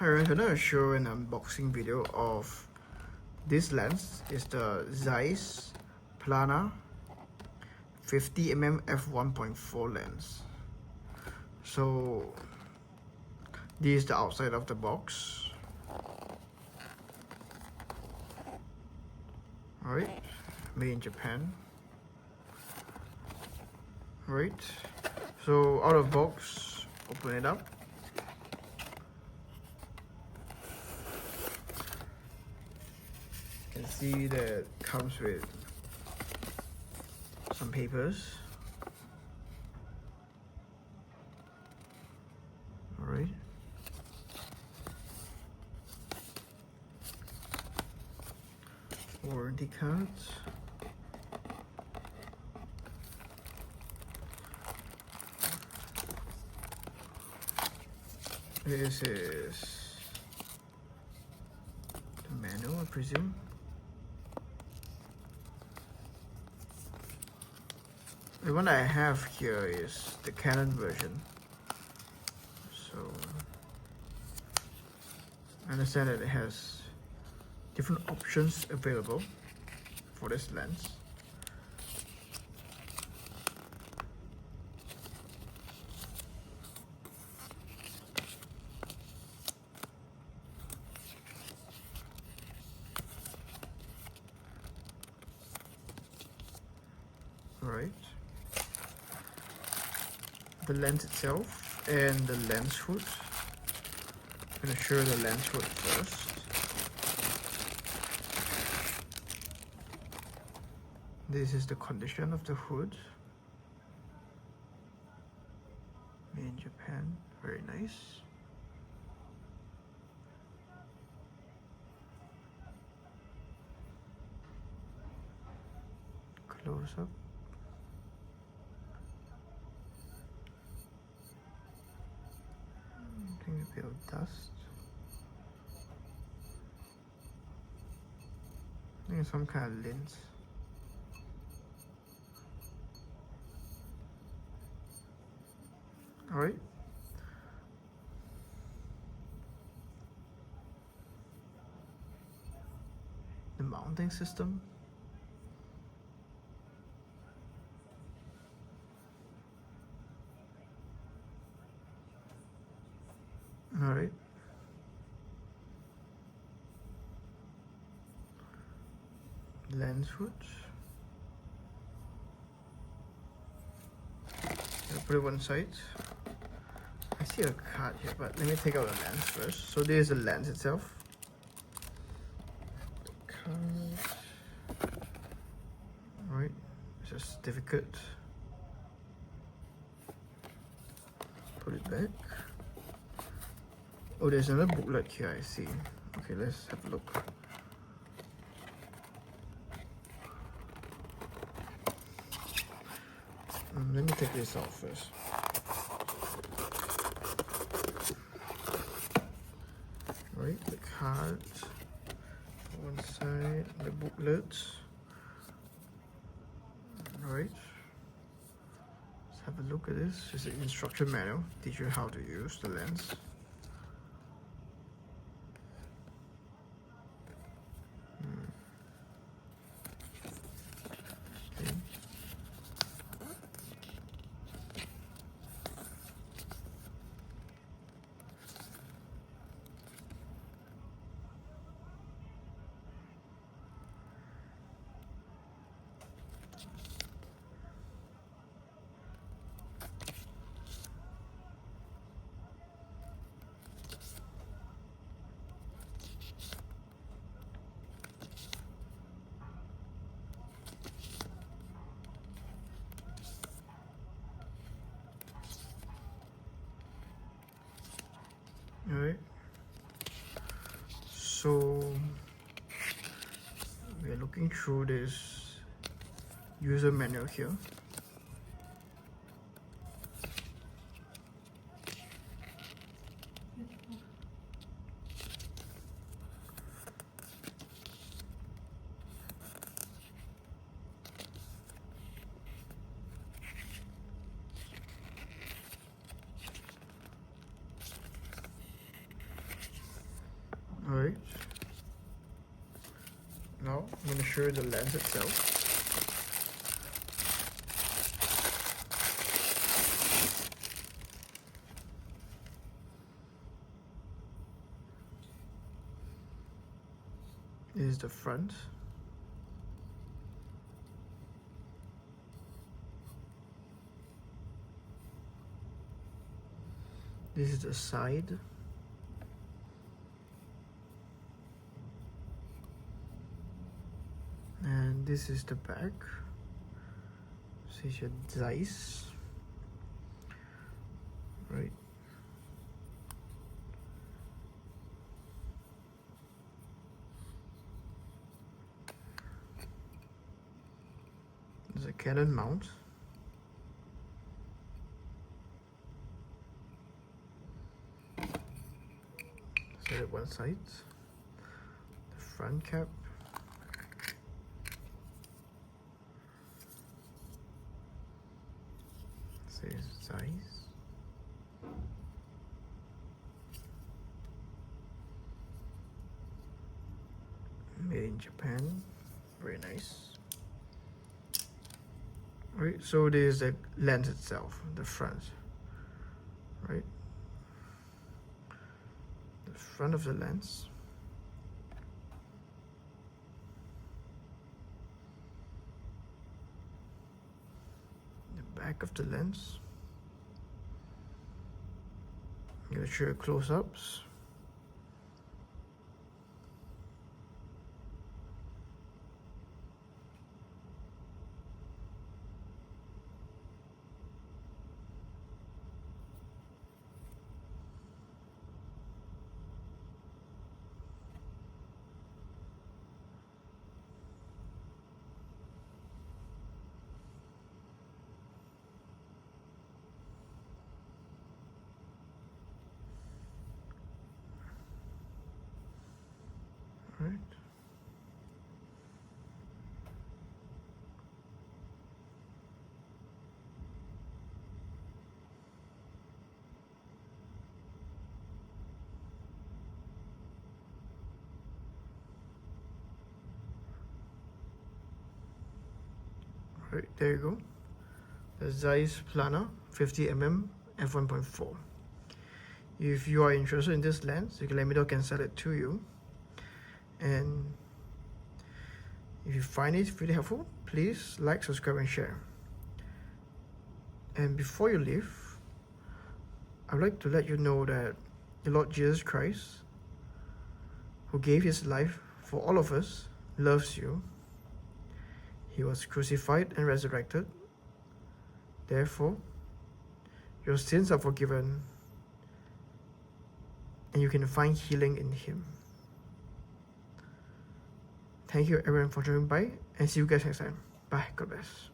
Hi everyone, I'm going to show an unboxing video of this lens. It's the Zeiss Planar 50mm f1.4 lens. So this is the outside of the box. Alright, made in Japan. Right, so out of box, open it up. You can see that it comes with some papers. Alright. Warranty cards. This is the manual, I presume. The one I have here is the Canon version. So I understand that it has different options available for this lens. Alright. The lens itself and the lens hood. I'm going to show the lens hood first. This is the condition of the hood. Made in Japan. Very nice. Close up. A bit of dust. I think it's some kind of lens. Alright. The mounting system. Alright. Lens hood. I'll put it one side. I see a card here, but let me take out the lens first. So this is the lens itself. Alright, it's a certificate. Put it back. Oh, there's another booklet here, I see. Okay, let's have a look. Let me take this out first. Right, the card. One side, the booklet. Alright. Let's have a look at this. It's an instruction manual. Teach you how to use the lens. Alright, so we're looking through this user manual here. Alright. Now I'm going to show you the lens itself. This is the front. This is the side. And this is the back. This is your Zeiss. Right. There's a Canon mount. Set it one side. The front cap. Says Zeiss. Made in Japan. Very nice. Right, so there's the lens itself, the front. Right. The front of the lens. The back of the lens. I'm going to show you close-ups. Right. Right, there you go. The Zeiss Planar 50mm f1.4. If you are interested in this lens, you can let me know, I can sell it to you. And if you find it really helpful, please like, subscribe, and share. And before you leave, I'd like to let you know that the Lord Jesus Christ, who gave his life for all of us, loves you. He was crucified and resurrected. Therefore, your sins are forgiven, and you can find healing in him. Thank you everyone for joining by, and see you guys next time. Bye. God bless.